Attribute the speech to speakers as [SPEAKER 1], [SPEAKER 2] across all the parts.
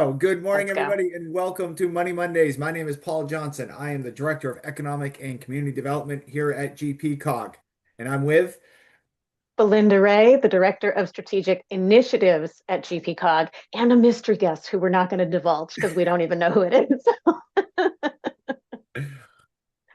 [SPEAKER 1] Oh, good morning,
[SPEAKER 2] Let's go.
[SPEAKER 1] everybody, and welcome to Money Mondays. My name is Paul Johnson. I am the Director of Economic and Community Development here at GPCOG, and I'm with.
[SPEAKER 2] Belinda Ray, the Director of Strategic Initiatives at GPCOG, and a mystery guest who we're not going to divulge because we don't even know who it is.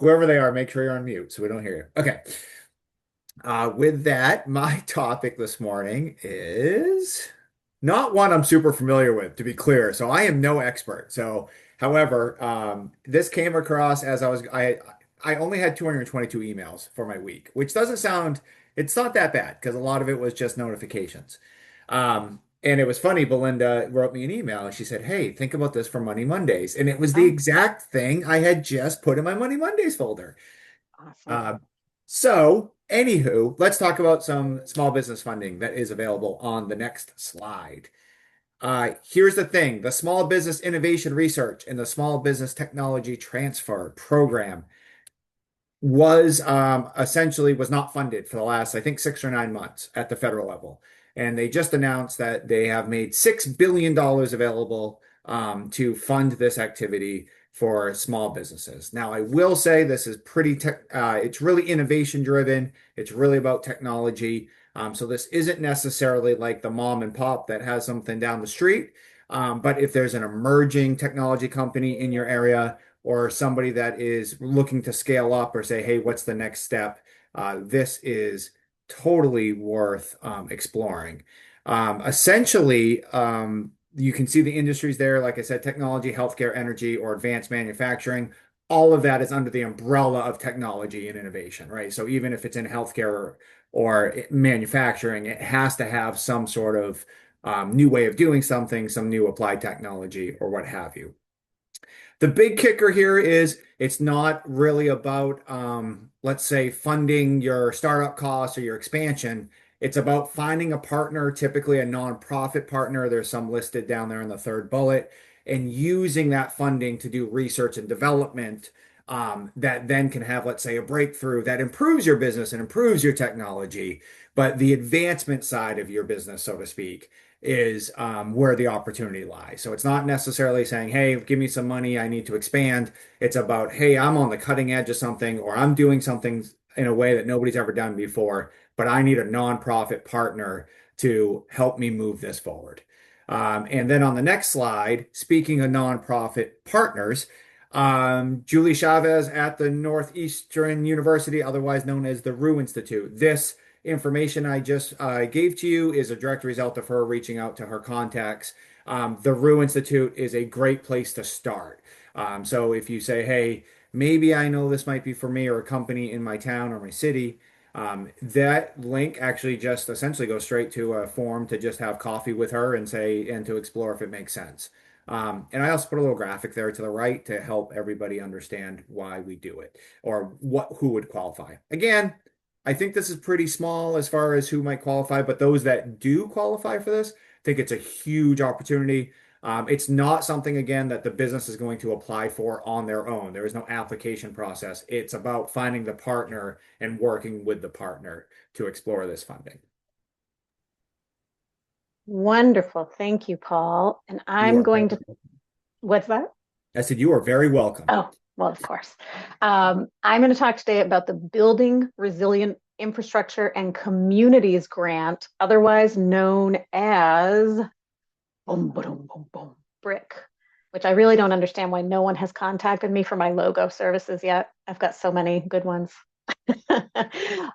[SPEAKER 1] Whoever they are, make sure you're on mute so we don't hear you. Okay. With that, my topic this morning is not one I'm super familiar with, to be clear. So I am no expert. So, however, this came across as I only had 222 emails for my week, which doesn't sound, it's not that bad because a lot of it was just notifications. And it was funny, Belinda wrote me an email and she said, "Hey, think about this for Money Mondays." And it was the
[SPEAKER 2] Oh,
[SPEAKER 1] exact thing I had just put in my Money Mondays folder.
[SPEAKER 2] awesome.
[SPEAKER 1] Uh, anywho, let's talk about some small business funding that is available on the next slide. Here's the thing, the Small Business Innovation Research and the Small Business Technology Transfer Program was essentially was not funded for the last, I think, 6 or 9 months at the federal level. And they just announced that they have made $6 billion available to fund this activity for small businesses. Now, I will say this is it's really innovation driven. It's really about technology. So this isn't necessarily like the mom and pop that has something down the street. But if there's an emerging technology company in your area, or somebody that is looking to scale up or say, hey, what's the next step? This is totally worth exploring. Essentially, you can see the industries there, like I said, technology, healthcare, energy, or advanced manufacturing. All of that is under the umbrella of technology and innovation, right? So even if it's in healthcare or manufacturing, it has to have some sort of new way of doing something, some new applied technology, or what have you. The big kicker here is it's not really about, let's say, funding your startup costs or your expansion. It's about finding a partner, typically a nonprofit partner. There's some listed down there in the third bullet, and using that funding to do research and development that then can have, let's say, a breakthrough that improves your business and improves your technology, but the advancement side of your business, so to speak, is where the opportunity lies. So it's not necessarily saying, hey, give me some money, I need to expand. It's about, hey, I'm on the cutting edge of something, or I'm doing something in a way that nobody's ever done before, but I need a nonprofit partner to help me move this forward. And then on the next slide, speaking of nonprofit partners, Julie Chavez at the Northeastern University, otherwise known as the Rue Institute. This information I just gave to you is a direct result of her reaching out to her contacts. The Rue Institute is a great place to start. So if you say, hey, maybe I know this might be for me or a company in my town or my city, that link actually just essentially goes straight to a form to just have coffee with her and say, and to explore if it makes sense. And I also put a little graphic there to the right to help everybody understand why we do it or who would qualify. Again, I think this is pretty small as far as who might qualify, but those that do qualify for this, I think it's a huge opportunity. It's not something, again, that the business is going to apply for on their own. There is no application process. It's about finding the partner and working with the partner to explore this funding.
[SPEAKER 2] Wonderful. Thank you, Paul. And
[SPEAKER 1] You
[SPEAKER 2] I'm
[SPEAKER 1] are
[SPEAKER 2] going
[SPEAKER 1] very
[SPEAKER 2] to,
[SPEAKER 1] welcome.
[SPEAKER 2] what's that?
[SPEAKER 1] I said, you are very welcome.
[SPEAKER 2] Oh, well, of course. I'm going to talk today about the Building Resilient Infrastructure and Communities Grant, otherwise known as boom, boom, boom, boom, BRIC, which I really don't understand why no one has contacted me for my logo services yet. I've got so many good ones.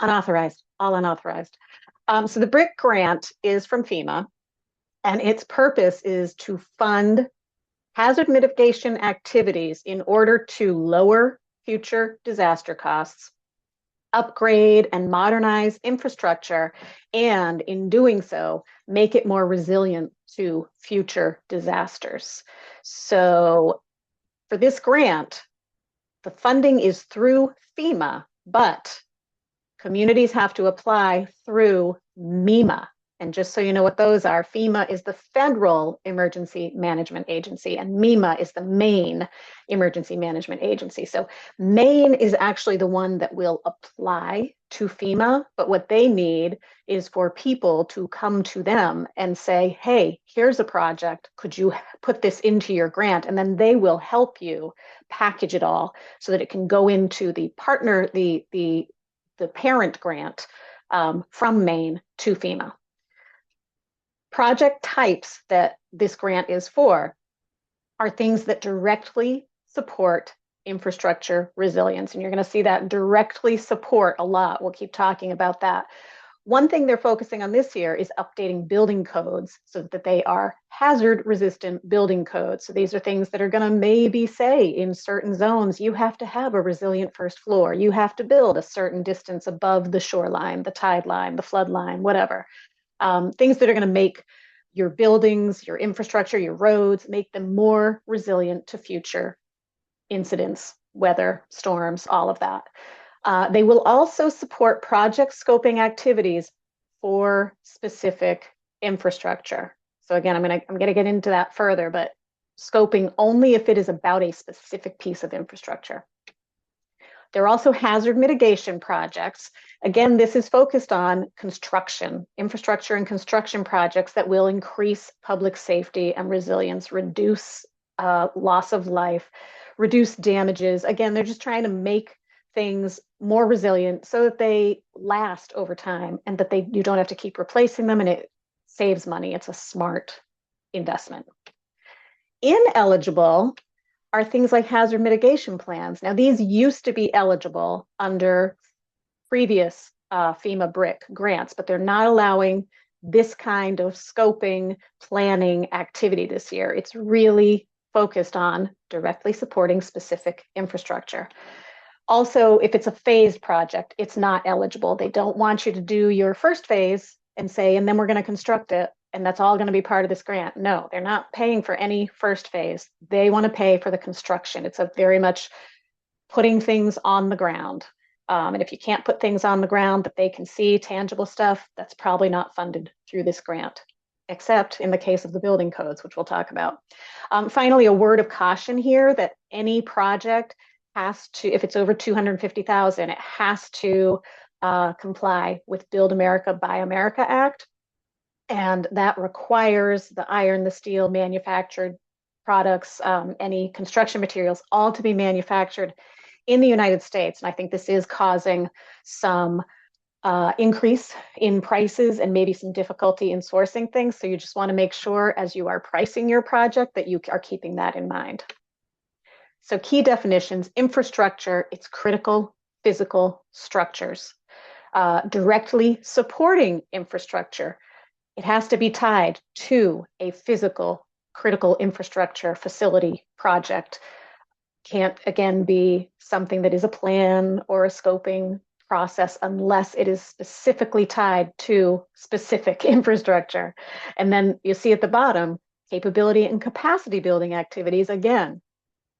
[SPEAKER 2] Unauthorized, all unauthorized. So the BRIC grant is from FEMA, and its purpose is to fund hazard mitigation activities in order to lower future disaster costs, upgrade and modernize infrastructure, and in doing so, make it more resilient to future disasters. So for this grant, the funding is through FEMA, but communities have to apply through MEMA. And just so you know what those are, FEMA is the Federal Emergency Management Agency, and MEMA is the Maine Emergency Management Agency. So Maine is actually the one that will apply to FEMA, but what they need is for people to come to them and say, hey, here's a project. Could you put this into your grant? And then they will help you package it all so that it can go into the partner, the parent grant from Maine to FEMA. Project types that this grant is for are things that directly support infrastructure resilience. And you're going to see that directly support a lot. We'll keep talking about that. One thing they're focusing on this year is updating building codes so that they are hazard resistant building codes. So these are things that are going to maybe say in certain zones, you have to have a resilient first floor. You have to build a certain distance above the shoreline, the tide line, the flood line, whatever. Things that are going to make your buildings, your infrastructure, your roads, make them more resilient to future incidents, weather, storms, all of that. They will also support project scoping activities for specific infrastructure. So again, I'm gonna get into that further, but scoping only if it is about a specific piece of infrastructure. There are also hazard mitigation projects. Again, this is focused on construction, infrastructure and construction projects that will increase public safety and resilience, reduce loss of life, reduce damages. Again, they're just trying to make things more resilient so that they last over time and that you don't have to keep replacing them, and it saves money. It's a smart investment. Ineligible are things like hazard mitigation plans. Now, these used to be eligible under previous FEMA BRIC grants, but they're not allowing this kind of scoping, planning activity this year. It's really focused on directly supporting specific infrastructure. Also, if it's a phased project, it's not eligible. They don't want you to do your first phase and say, and then we're going to construct it, and that's all going to be part of this grant. No, they're not paying for any first phase. They want to pay for the construction. It's a very much putting things on the ground. And if you can't put things on the ground that they can see, tangible stuff, that's probably not funded through this grant, except in the case of the building codes, which we'll talk about. Finally, a word of caution here that any project has to, if it's over 250,000, it has to comply with Build America, Buy America Act. And that requires the iron, the steel, manufactured products, any construction materials, all to be manufactured in the United States. And I think this is causing some increase in prices and maybe some difficulty in sourcing things. So you just want to make sure as you are pricing your project that you are keeping that in mind. So key definitions: infrastructure, it's critical physical structures. Directly supporting infrastructure, it has to be tied to a physical critical infrastructure facility project. Can't, again, be something that is a plan or a scoping process unless it is specifically tied to specific infrastructure. And then you see at the bottom, capability and capacity building activities, again,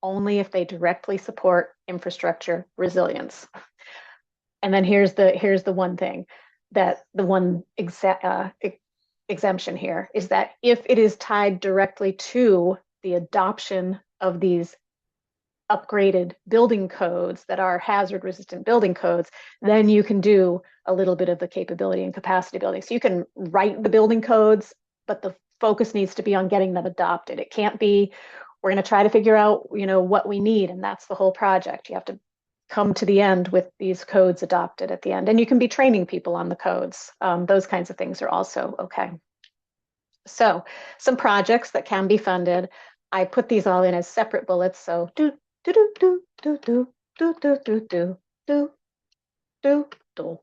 [SPEAKER 2] only if they directly support infrastructure resilience. And then here's the one thing, that the one exemption here is that if it is tied directly to the adoption of these upgraded building codes that are hazard resistant building codes, then you can do a little bit of the capability and capacity building. So you can write the building codes, but the focus needs to be on getting them adopted. It can't be, we're going to try to figure out, what we need, and that's the whole project. You have to come to the end with these codes adopted at the end. And you can be training people on the codes. Those kinds of things are also okay. So some projects that can be funded, I put these all in as separate bullets. So do, do, do, do, do, do, do, do, do, do, do, do, do.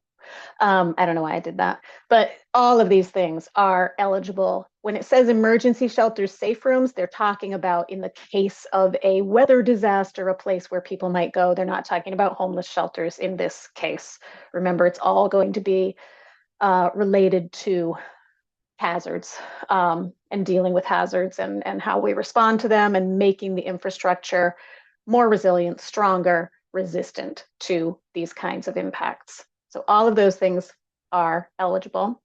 [SPEAKER 2] I don't know why I did that, but all of these things are eligible. When it says emergency shelters, safe rooms, they're talking about in the case of a weather disaster, a place where people might go. They're not talking about homeless shelters in this case. Remember, it's all going to be related to hazards and dealing with hazards and how we respond to them and making the infrastructure more resilient, stronger, resistant to these kinds of impacts. So all of those things are eligible.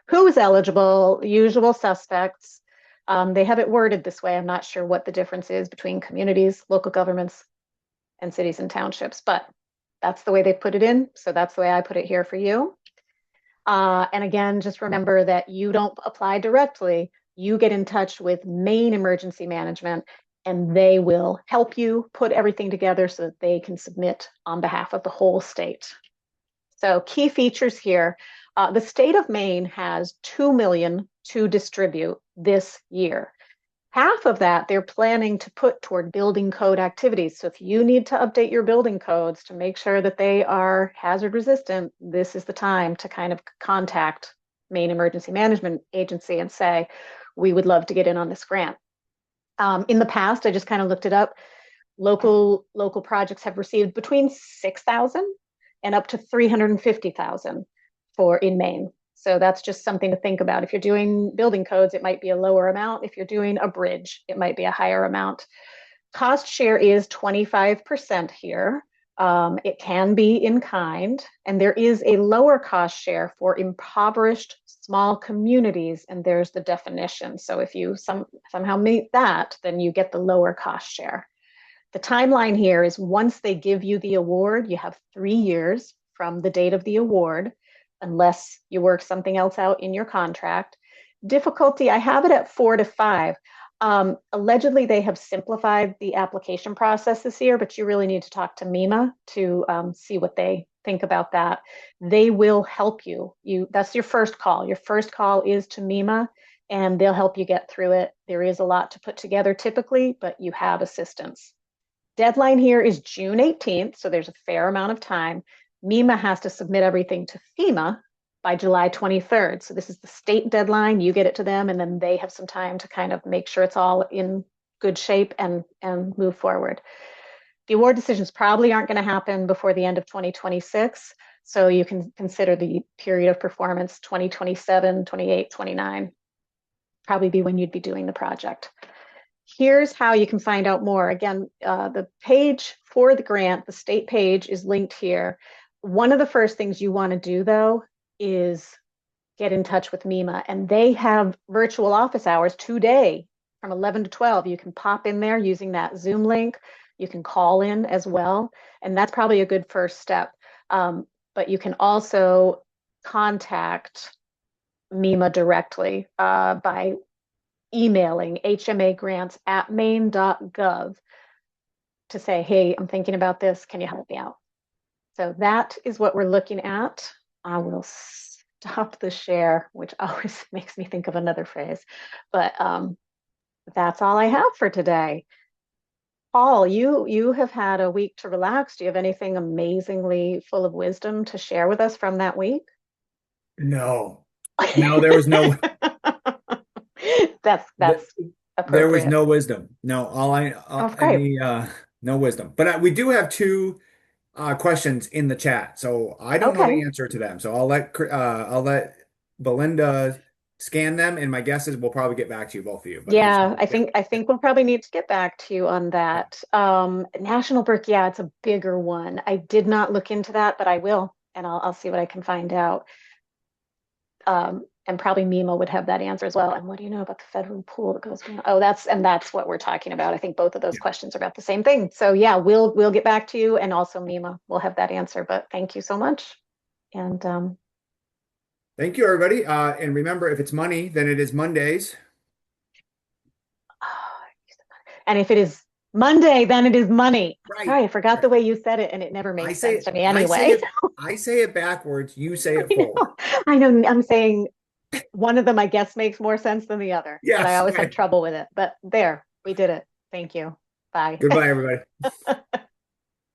[SPEAKER 2] who's eligible, usual suspects. They have it worded this way. I'm not sure what the difference is between communities, local governments, and cities and townships, but that's the way they put it in. So that's the way I put it here for you. And again, just remember that you don't apply directly. You get in touch with Maine Emergency Management, and they will help you put everything together so that they can submit on behalf of the whole state. So key features here. The state of Maine has 2 million to distribute this year. Half of that they're planning to put toward building code activities. So if you need to update your building codes to make sure that they are hazard resistant, this is the time to kind of contact Maine Emergency Management Agency and say, we would love to get in on this grant. In the past, I just kind of looked it up. Local projects have received between 6,000 and up to 350,000 for in Maine. So that's just something to think about. If you're doing building codes, it might be a lower amount. If you're doing a bridge, it might be a higher amount. Cost share is 25% here. It can be in kind, and there is a lower cost share for impoverished small communities, and there's the definition. So if you somehow meet that, then you get the lower cost share. The timeline here is once they give you the award, you have 3 years from the date of the award, unless you work something else out in your contract. Difficulty, I have it at 4 to 5. Allegedly, they have simplified the application process this year, but you really need to talk to MEMA to see what they think about that. They will help you. That's your first call. Your first call is to MEMA, and they'll help you get through it. There is a lot to put together typically, but you have assistance. Deadline here is June 18th, so there's a fair amount of time. MEMA has to submit everything to FEMA by July 23rd. So this is the state deadline. You get it to them, and then they have some time to kind of make sure it's all in good shape and move forward. The award decisions probably aren't going to happen before the end of 2026. So you can consider the period of performance 2027, 28, 29, probably be when you'd be doing the project. Here's how you can find out more. Again, the page for the grant, the state page is linked here. One of the first things you want to do, though, is get in touch with MEMA, and they have virtual office hours today from 11 to 12. You can pop in there using that Zoom link. You can call in as well, and that's probably a good first step. But you can also contact MEMA directly by emailing hmagrants@maine.gov to say, hey, I'm thinking about this. Can you help me out? So that is what we're looking at. I will stop the share, which always makes me think of another phrase. But that's all I have for today. Paul, you have had a week to relax. Do you have anything amazingly full of wisdom to share with us from that week?
[SPEAKER 1] No, no, there was no.
[SPEAKER 2] That's
[SPEAKER 1] There was
[SPEAKER 2] appropriate.
[SPEAKER 1] no wisdom. No,
[SPEAKER 2] That's great.
[SPEAKER 1] any no wisdom. But we do have two questions in the chat, so I don't know
[SPEAKER 2] Okay.
[SPEAKER 1] the answer to them. So I'll let Belinda scan them, and my guess is we'll probably get back to you, both of you. But I just
[SPEAKER 2] Yeah,
[SPEAKER 1] want
[SPEAKER 2] I
[SPEAKER 1] to, yeah,
[SPEAKER 2] think I
[SPEAKER 1] yeah,
[SPEAKER 2] think we'll probably need to get back to you on
[SPEAKER 1] yeah.
[SPEAKER 2] that. National BRIC, yeah, it's a bigger one. I did not look into that, but I will, and I'll see what I can find out. And probably MEMA would have that answer as well. And what do you know about the federal pool that goes beyond? Oh, that's what we're talking about. I think both of those
[SPEAKER 1] Yeah.
[SPEAKER 2] questions are about the same thing. So yeah, we'll get back to you, and also MEMA will have that answer. But thank you so much. And
[SPEAKER 1] Thank you, everybody. And remember, if it's money, then it is Mondays.
[SPEAKER 2] and if it is Monday, then it is money.
[SPEAKER 1] Right.
[SPEAKER 2] Sorry, I forgot
[SPEAKER 1] Right.
[SPEAKER 2] the way you said it, and it never
[SPEAKER 1] I
[SPEAKER 2] made
[SPEAKER 1] say
[SPEAKER 2] sense
[SPEAKER 1] it,
[SPEAKER 2] to me
[SPEAKER 1] I say
[SPEAKER 2] anyway.
[SPEAKER 1] it, I say it backwards. You say it
[SPEAKER 2] I
[SPEAKER 1] forward.
[SPEAKER 2] know. I know. I'm saying one of them, I guess, makes more sense than the other, and I
[SPEAKER 1] Yes.
[SPEAKER 2] always have
[SPEAKER 1] Okay.
[SPEAKER 2] trouble with it. But there, we did it. Thank you. Bye.
[SPEAKER 1] Goodbye, everybody.